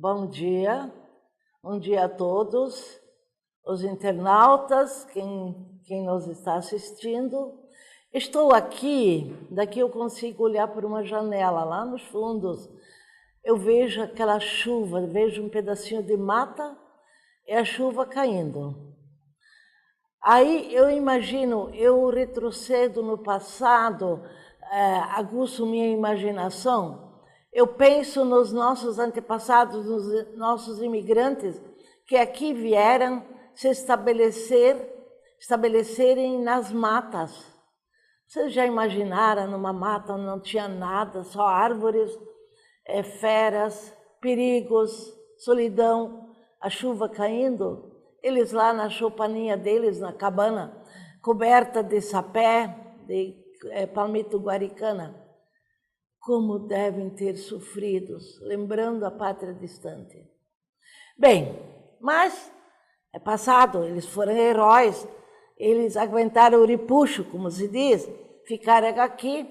bom dia a todos, os internautas, quem nos está assistindo. Estou aqui, daqui eu consigo olhar por uma janela, lá nos fundos, eu vejo aquela chuva, vejo um pedacinho de mata e a chuva caindo. Aí eu imagino, eu retrocedo no passado, aguço minha imaginação, eu penso nos nossos antepassados, nos nossos imigrantes, que aqui vieram se estabelecerem nas matas. Vocês já imaginaram numa mata onde não tinha nada, só árvores, feras, perigos, solidão, a chuva caindo? Eles lá na choupaninha deles, na cabana, coberta de sapé, de palmito guaricana. Como devem ter sofrido, lembrando a pátria distante. Bem, mas é passado, eles foram heróis, eles aguentaram o ripuxo, como se diz, ficaram aqui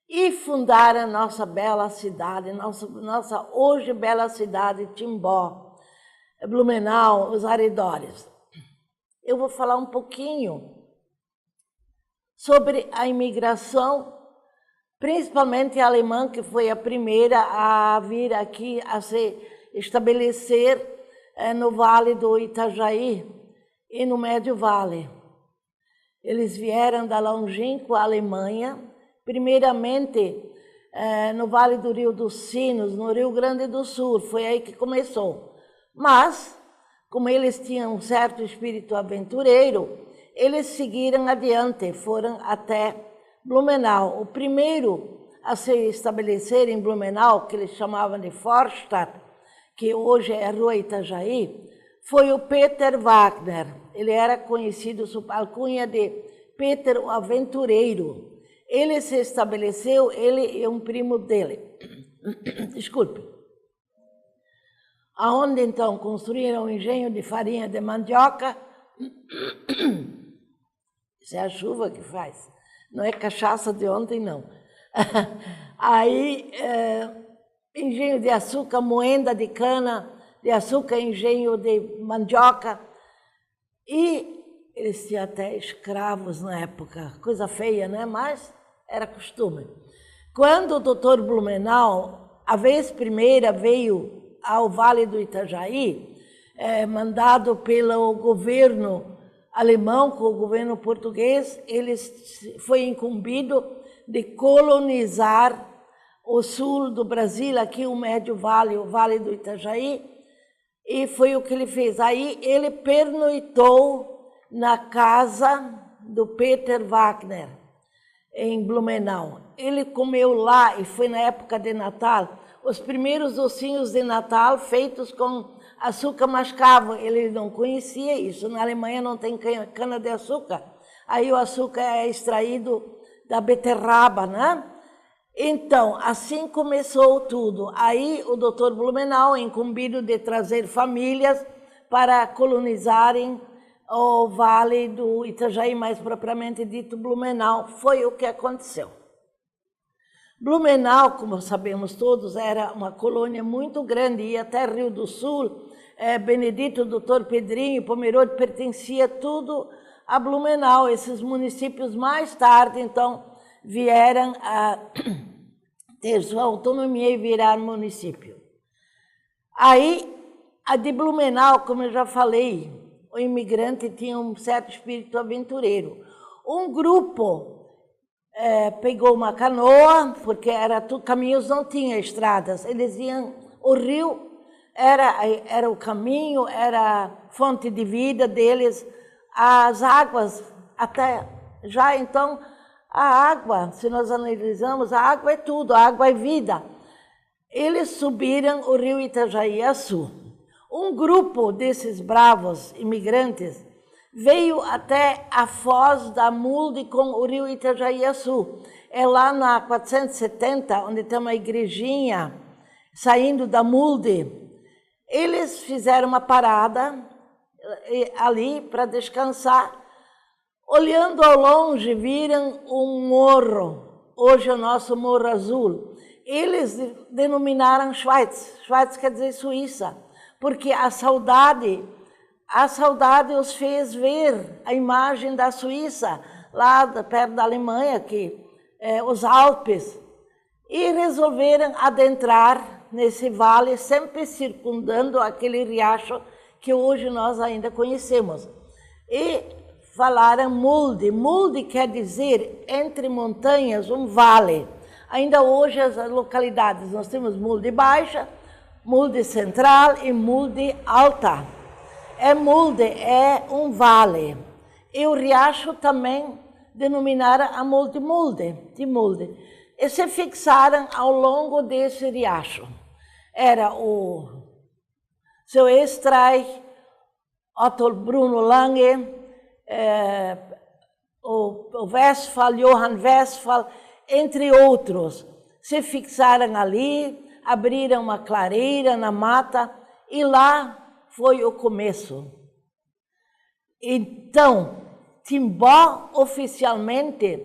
e fundaram a nossa bela cidade, nossa hoje bela cidade, Timbó, Blumenau, os arredores. Eu vou falar um pouquinho sobre a imigração, principalmente a alemã, que foi a primeira a vir aqui, a se estabelecer no Vale do Itajaí e no Médio Vale. Eles vieram da longínqua Alemanha, primeiramente no Vale do Rio dos Sinos, no Rio Grande do Sul, foi aí que começou. Mas, como eles tinham um certo espírito aventureiro, eles seguiram adiante, foram até Blumenau. O primeiro a se estabelecer em Blumenau, que eles chamavam de Vorstadt, que hoje é a Rua Itajaí, foi o Peter Wagner. Ele era conhecido sob a alcunha de Peter o Aventureiro. Ele se estabeleceu, ele e um primo dele. Desculpe. Aonde então construíram um engenho de farinha de mandioca. Isso é a chuva que faz. Não é cachaça de ontem, não. Aí, engenho de açúcar, moenda de cana, de açúcar, engenho de mandioca. E eles tinham até escravos na época. Coisa feia, né? Mas era costume. Quando o doutor Blumenau, a vez primeira, veio ao Vale do Itajaí, mandado pelo governo alemão com o governo português, ele foi incumbido de colonizar o sul do Brasil, aqui o Médio Vale, o Vale do Itajaí, e foi o que ele fez. Aí ele pernoitou na casa do Peter Wagner, em Blumenau. Ele comeu lá, e foi na época de Natal, os primeiros docinhos de Natal feitos com açúcar mascavo. Ele não conhecia isso, na Alemanha não tem cana-de-açúcar. Aí o açúcar é extraído da beterraba, né? Então, assim começou tudo. Aí o doutor Blumenau, incumbido de trazer famílias para colonizarem o Vale do Itajaí, mais propriamente dito Blumenau, foi o que aconteceu. Blumenau, como sabemos todos, era uma colônia muito grande, ia até Rio do Sul, Benedito, Doutor Pedrinho, Pomerode, pertencia tudo a Blumenau. Esses municípios mais tarde, então, vieram a ter sua autonomia e virar município. Aí, a de Blumenau, como eu já falei, o imigrante tinha um certo espírito aventureiro. Um grupo pegou uma canoa, porque caminhos não tinha estradas, eles iam, o rio era o caminho, era a fonte de vida deles, as águas, até já então, a água, se nós analisamos, a água é tudo, a água é vida. Eles subiram o rio Itajaí-Açu. Um grupo desses bravos imigrantes veio até a foz da Mulde com o rio Itajaí-Açu. É lá na 470, onde tem uma igrejinha, saindo da Mulde. Eles fizeram uma parada ali para descansar. Olhando ao longe, viram um morro, hoje é o nosso Morro Azul, eles denominaram Schweiz. Schweiz quer dizer Suíça, porque a saudade os fez ver a imagem da Suíça, lá perto da Alemanha, os Alpes, e resolveram adentrar nesse vale, sempre circundando aquele riacho que hoje nós ainda conhecemos. E falaram Mulde. Mulde quer dizer entre montanhas, um vale. Ainda hoje as localidades, nós temos Mulde Baixa, Mulde Central e Mulde Alta. Mulde é um vale. E o riacho também denominaram a Mulde de Mulde. E se fixaram ao longo desse riacho. Era o seu Estreich, Otto Bruno Lange, o Westphal, Johann Westphal, entre outros. Se fixaram ali, abriram uma clareira na mata e lá foi o começo. Então, Timbó oficialmente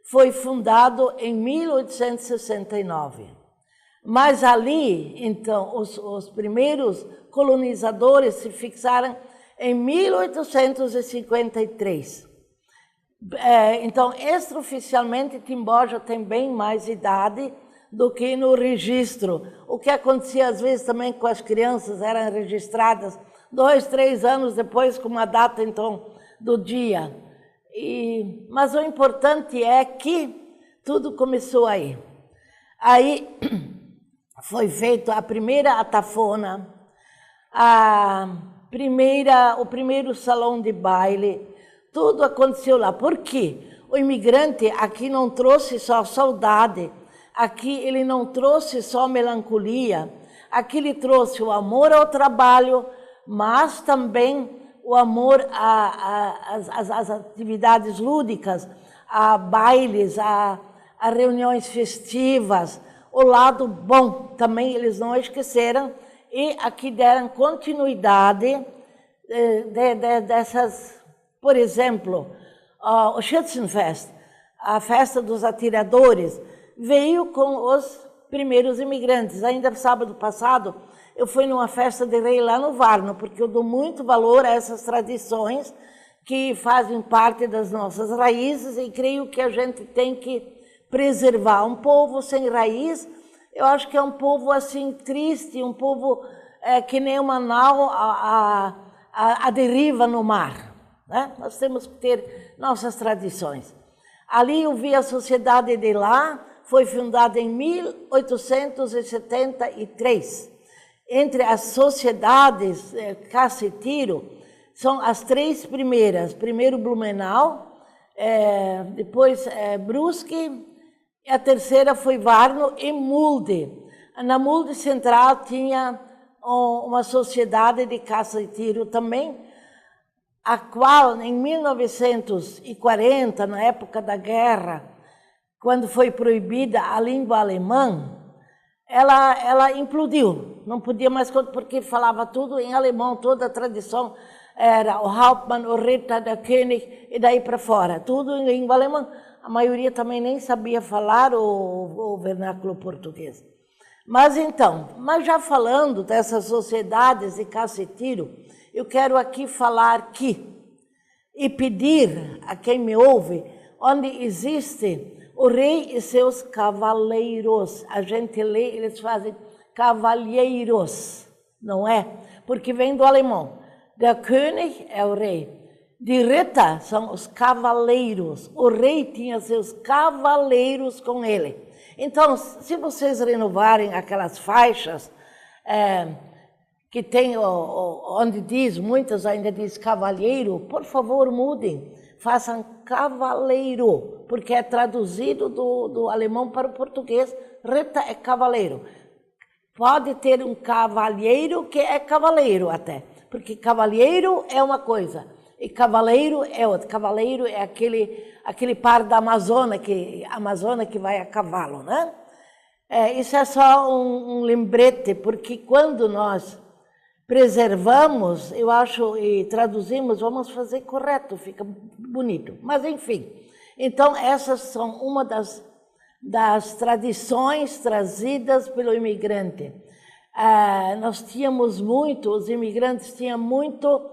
foi fundado em 1869. Mas ali, então, os primeiros colonizadores se fixaram em 1853. Então, extraoficialmente, Timbó já tem bem mais idade do que no registro. O que acontecia às vezes também com as crianças, eram registradas 2, 3 anos depois com uma data, então, do dia. Mas o importante é que tudo começou aí. Aí foi feito a primeira atafona, o primeiro salão de baile, tudo aconteceu lá. Por quê? O imigrante aqui não trouxe só saudade, aqui ele não trouxe só melancolia, aqui ele trouxe o amor ao trabalho, mas também o amor às atividades lúdicas, a bailes, a reuniões festivas, o lado bom também eles não esqueceram, e aqui deram continuidade dessas, por exemplo, o Schützenfest, a festa dos atiradores, veio com os primeiros imigrantes. Ainda sábado passado, eu fui numa festa de rei lá no Varno, porque eu dou muito valor a essas tradições que fazem parte das nossas raízes e creio que a gente tem que preservar. Um povo sem raiz, eu acho que é um povo assim triste, um povo que nem uma nau à deriva no mar, né? Nós temos que ter nossas tradições. Ali eu vi a sociedade de lá, foi fundada em 1873. Entre as sociedades Cacetiro, são as 3 primeiras. Primeiro Blumenau, depois Brusque, e a terceira foi Varno e Mulde. Na Mulde Central tinha uma sociedade de caça e tiro também, a qual em 1940, na época da guerra, quando foi proibida a língua alemã, ela implodiu. Não podia mais, porque falava tudo em alemão, toda a tradição era o Hauptmann, o Ritter, der König e daí para fora, tudo em língua alemã. A maioria também nem sabia falar o vernáculo português. Mas já falando dessas sociedades de caça e tiro, eu quero aqui falar e pedir a quem me ouve, onde existe o rei e seus cavaleiros. A gente lê, eles fazem cavalheiros, não é? Porque vem do alemão. Der König é o rei. Die Ritter são os cavaleiros. O rei tinha seus cavaleiros com ele. Então, se vocês renovarem aquelas faixas que tem, onde diz, muitas ainda diz cavalheiro, por favor mudem, façam cavaleiro, porque é traduzido do alemão para o português. Ritter é cavaleiro. Pode ter um cavalheiro que é cavaleiro até, porque cavalheiro é uma coisa e cavaleiro é outra. Cavaleiro é aquele par da Amazônia que vai a cavalo, né? Isso é só um lembrete, porque quando nós preservamos, eu acho, e traduzimos, vamos fazer correto, fica bonito. Mas enfim, então essas são uma das das tradições trazidas pelo imigrante. Nós tínhamos muito, os imigrantes tinham muito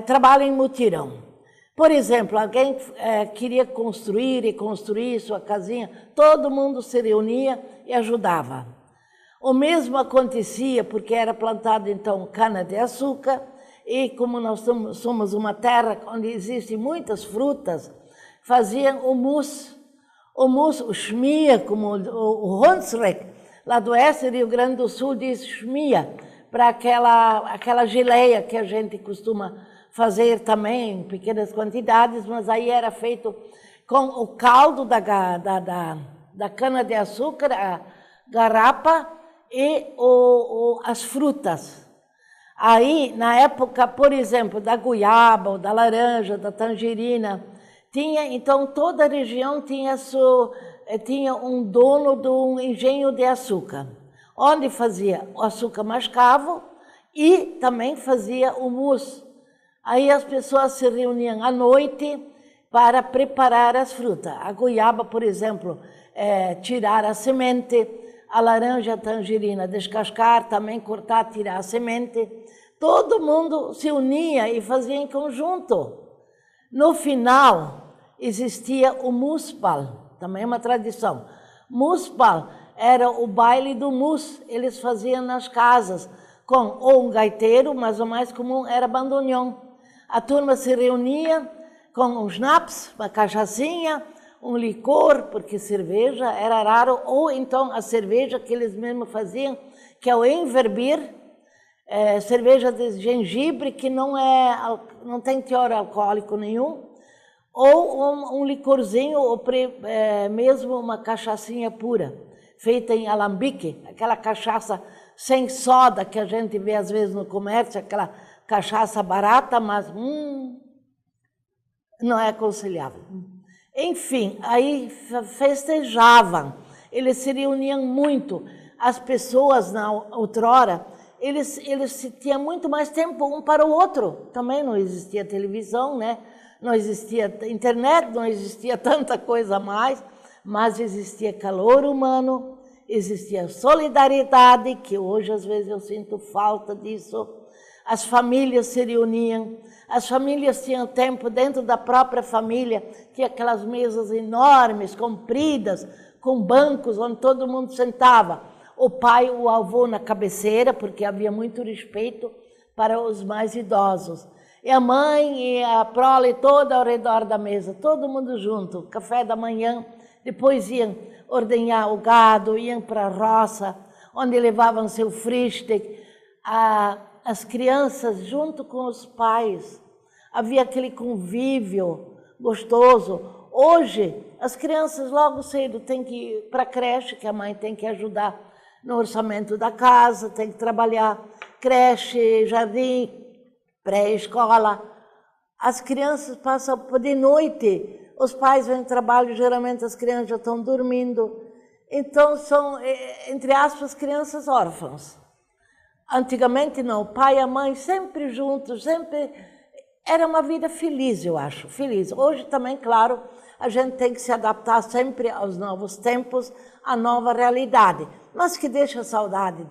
trabalho em mutirão. Por exemplo, alguém queria construir sua casinha, todo mundo se reunia e ajudava. O mesmo acontecia porque era plantado então cana-de-açúcar e como nós somos uma terra onde existem muitas frutas, faziam o mousse, o schmia, como o Hunsrück, lá do oeste do Rio Grande do Sul diz schmia, para aquela geleia que a gente costuma fazer também em pequenas quantidades, mas aí era feito com o caldo da cana-de-açúcar, a garapa e as frutas. Aí, na época, por exemplo, da goiaba, ou da laranja, da tangerina, então toda a região tinha um dono de um engenho de açúcar, onde fazia o açúcar mascavo e também fazia o mousse. Aí as pessoas se reuniam à noite para preparar as frutas. A goiaba, por exemplo, tirar a semente, a laranja, a tangerina, descascar, também cortar, tirar a semente. Todo mundo se unia e fazia em conjunto. No final, existia o muspal, também é uma tradição. Muspal era o baile do mousse, eles faziam nas casas, com ou um gaiteiro, mas o mais comum era bandoneon. A turma se reunia com um schnapps, uma cachaçinha, um licor, porque cerveja era raro, ou então a cerveja que eles mesmos faziam, que é o Enverbir, cerveja de gengibre, que não tem teor alcoólico nenhum, ou um licorzinho, ou mesmo uma cachaçinha pura, feita em alambique, aquela cachaça sem soda que a gente vê às vezes no comércio, aquela cachaça barata, mas não é aconselhável. Enfim, aí festejavam, eles se reuniam muito. As pessoas, na outrora, eles tinham muito mais tempo um para o outro. Também não existia televisão, né? Não existia internet, não existia tanta coisa a mais, mas existia calor humano, existia solidariedade, que hoje às vezes eu sinto falta disso. As famílias se reuniam, as famílias tinham tempo dentro da própria família, tinha aquelas mesas enormes, compridas, com bancos onde todo mundo sentava. O pai, o avô na cabeceira, porque havia muito respeito para os mais idosos. E a mãe e a prole toda ao redor da mesa, todo mundo junto, café da manhã. Depois iam ordenhar o gado, iam para a roça, onde levavam seu frühstück, as crianças junto com os pais. Havia aquele convívio gostoso. Hoje, as crianças logo cedo têm que ir para a creche, que a mãe tem que ajudar no orçamento da casa, tem que trabalhar creche, jardim, pré-escola. As crianças passam de noite, os pais vêm ao trabalho, geralmente as crianças já estão dormindo. Então são, entre aspas, crianças órfãs. Antigamente não, o pai e a mãe sempre juntos, sempre... Era uma vida feliz, eu acho, feliz. Hoje também, claro, a gente tem que se adaptar sempre aos novos tempos, à nova realidade. Mas que deixa saudade,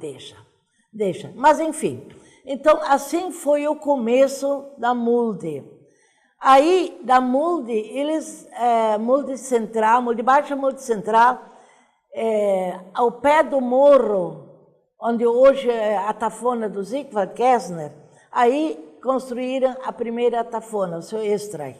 deixa. Mas enfim, então assim foi o começo da Mulde. Aí, da Mulde, Mulde Central, Mulde Baixa, Mulde Central, ao pé do morro, onde hoje é a tafona do Sigvard Kästner, aí construíram a primeira tafona, o seu Estrei.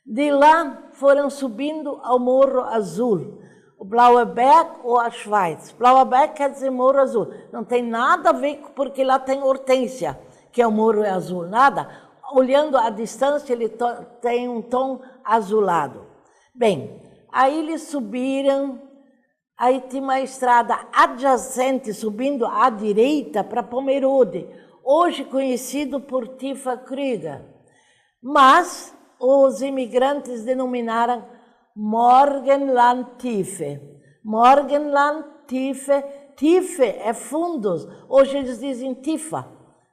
De lá foram subindo ao Morro Azul, o Blaue Berg ou a Schweiz. Blaue Berg quer dizer Morro Azul. Não tem nada a ver porque lá tem Hortência, que é o Morro Azul, nada. Olhando à distância, ele tem um tom azulado. Bem, aí eles subiram, aí tinha uma estrada adjacente, subindo à direita para Pomerode, hoje conhecido por Tifa Krüger. Mas os imigrantes denominaram Morgenland Tiefe. Morgenland Tiefe, Tiefe é fundos, hoje eles dizem Tifa.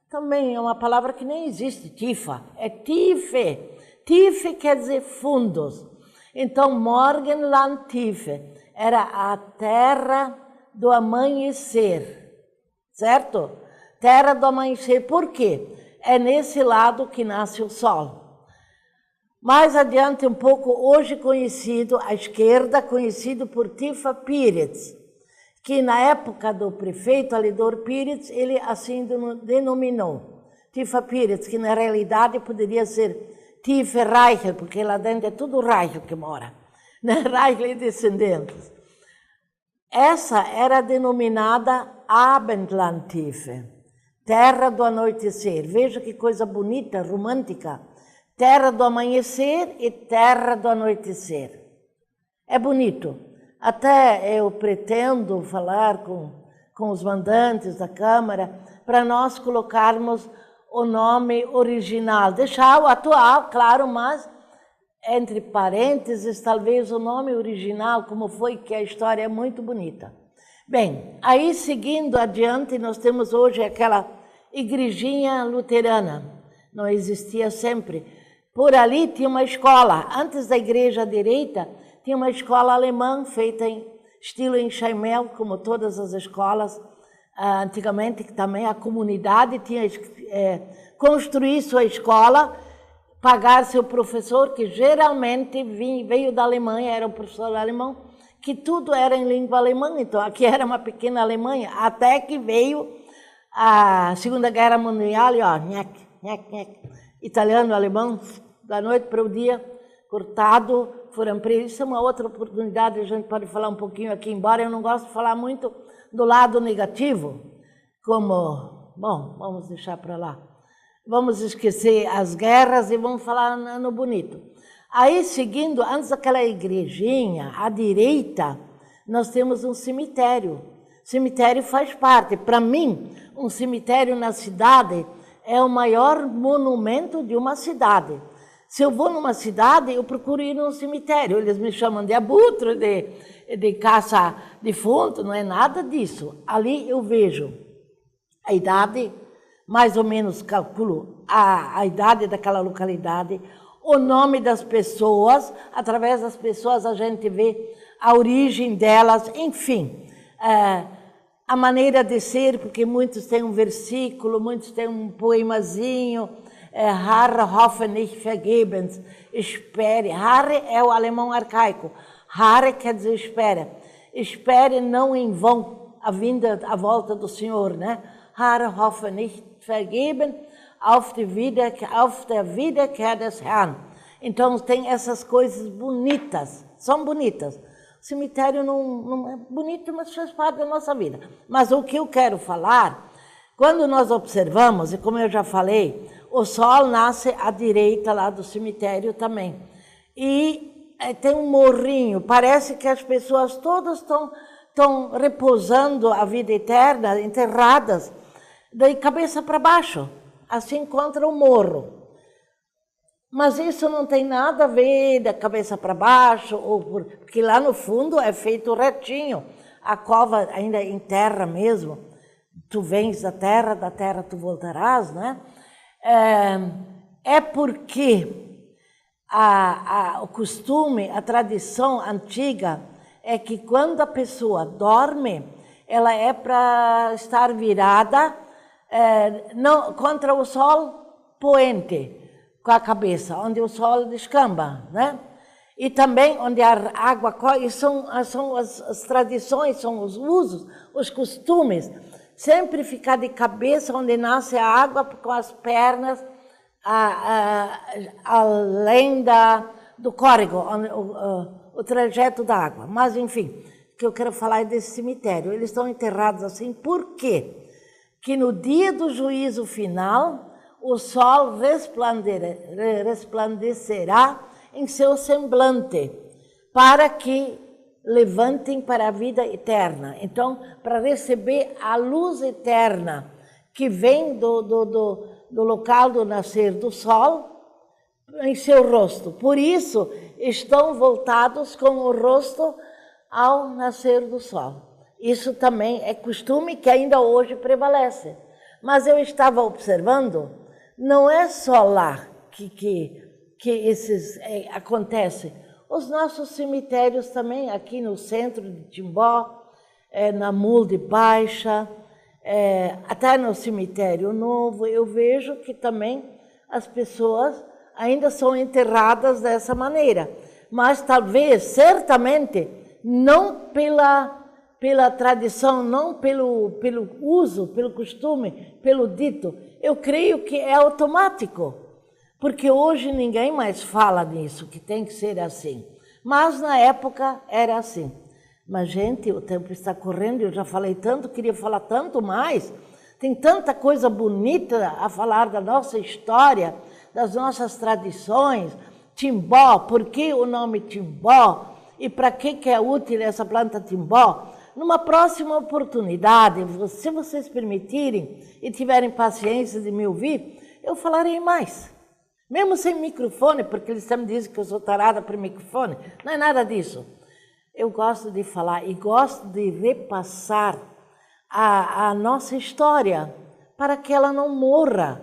Também é uma palavra que nem existe, Tifa, é Tiefe. Tiefe quer dizer fundos. Então, Morgenland Tiefe. era a terra do amanhecer, certo? Terra do amanhecer, por quê? É nesse lado que nasce o sol. Mais adiante um pouco, hoje conhecido, à esquerda, conhecido por Tifa Pires, que na época do prefeito Alidor Pires, ele assim denominou. Tifa Pires, que na realidade poderia ser Tifa Reichel, porque lá dentro é tudo Reichel que mora, né? Reichel e descendentes. Essa era denominada Abendlandtiefe, terra do anoitecer. Veja que coisa bonita, romântica. Terra do amanhecer e terra do anoitecer. É bonito. Até eu pretendo falar com os mandantes da Câmara para nós colocarmos o nome original. Deixar o atual, claro, mas entre parênteses, talvez o nome original, como foi, que a história é muito bonita. Bem, aí seguindo adiante, nós temos hoje aquela igrejinha luterana. Não existia sempre. Por ali tinha uma escola. Antes da igreja à direita, tinha uma escola alemã feita em estilo enxaimel, como todas as escolas. Antigamente, também a comunidade tinha construir sua escola, pagar seu professor, que geralmente veio da Alemanha, era um professor alemão, que tudo era em língua alemã. Então, aqui era uma pequena Alemanha, até que veio a Segunda Guerra Mundial, e ó, nhec, nhec, nhec. Italiano, alemão, da noite para o dia, cortado, foram presos. Isso é uma outra oportunidade, a gente pode falar um pouquinho aqui, embora eu não gosto de falar muito do lado negativo, como, bom, vamos deixar para lá. Vamos esquecer as guerras e vamos falar no bonito. Aí, seguindo, antes daquela igrejinha, à direita, nós temos um cemitério. Cemitério faz parte. Para mim, um cemitério na cidade é o maior monumento de uma cidade. Se eu vou numa cidade, eu procuro ir num cemitério. Eles me chamam de abutre, de caça defunto, não é nada disso. Ali eu vejo a idade, mais ou menos calculo a idade daquela localidade, o nome das pessoas, através das pessoas a gente vê a origem delas, enfim. A maneira de ser, porque muitos têm um versículo, muitos têm um poemazinho, Harre hoffe nicht vergebens, espere. Harre é o alemão arcaico, Harre quer dizer espera. Espere não em vão a volta do Senhor, né? Harre hoffe nicht vergeben, auf der Wiederkehr des Herrn. Então tem essas coisas bonitas, são bonitas. O cemitério não é bonito, mas faz parte da nossa vida. Mas o que eu quero falar, quando nós observamos, e como eu já falei, o sol nasce à direita lá do cemitério também. E tem um morrinho, parece que as pessoas todas estão repousando a vida eterna, enterradas, de cabeça para baixo, assim contra o morro. Mas isso não tem nada a ver da cabeça para baixo, porque lá no fundo é feito retinho. A cova ainda é em terra mesmo. Tu vens da terra tu voltarás, né? É porque o costume, a tradição antiga é que quando a pessoa dorme, ela é para estar virada não, contra o sol poente, com a cabeça, onde o sol descamba, né? E também onde a água corre, são as tradições, são os usos, os costumes. Sempre ficar de cabeça onde nasce a água, com as pernas além do córrego, o trajeto da água. Mas, enfim, o que eu quero falar é desse cemitério. Eles estão enterrados assim, por quê? Que no dia do juízo final, o sol resplandecerá em seu semblante, para que levantem para a vida eterna. Então, para receber a luz eterna que vem do local do nascer do sol em seu rosto. Por isso, estão voltados com o rosto ao nascer do sol. Isso também é costume que ainda hoje prevalece. Mas eu estava observando, não é só lá que esses acontece. Os nossos cemitérios também, aqui no centro de Timbó, na Mulde Baixa, até no cemitério novo, eu vejo que também as pessoas ainda são enterradas dessa maneira. Mas talvez, certamente, não pela tradição, não pelo uso, pelo costume, pelo dito. Eu creio que é automático, porque hoje ninguém mais fala nisso, que tem que ser assim. Mas na época era assim. Mas, gente, o tempo está correndo, eu já falei tanto, queria falar tanto mais. Tem tanta coisa bonita a falar da nossa história, das nossas tradições. Timbó, por que o nome Timbó? E para que é útil essa planta Timbó? Numa próxima oportunidade, se vocês permitirem e tiverem paciência de me ouvir, eu falarei mais. Mesmo sem microfone, porque eles sempre dizem que eu sou tarada para microfone. Não é nada disso. Eu gosto de falar e gosto de repassar a nossa história para que ela não morra,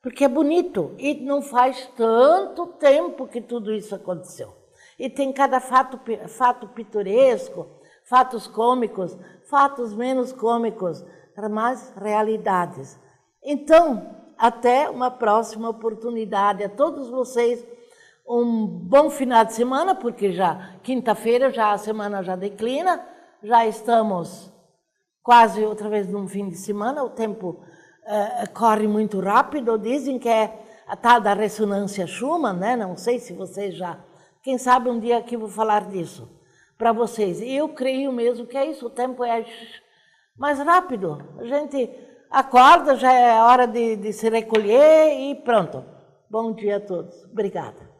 porque é bonito e não faz tanto tempo que tudo isso aconteceu. E tem cada fato pitoresco, fatos cômicos, fatos menos cômicos, mas realidades. Então, até uma próxima oportunidade. A todos vocês, um bom final de semana, porque já quinta-feira a semana já declina, já estamos quase outra vez num fim de semana, o tempo corre muito rápido, dizem que é a tal da ressonância Schumann, né? Não sei se vocês já... Quem sabe um dia aqui vou falar disso para vocês. E eu creio mesmo que é isso, o tempo é mais rápido. A gente acorda, já é hora de se recolher e pronto. Bom dia a todos. Obrigada.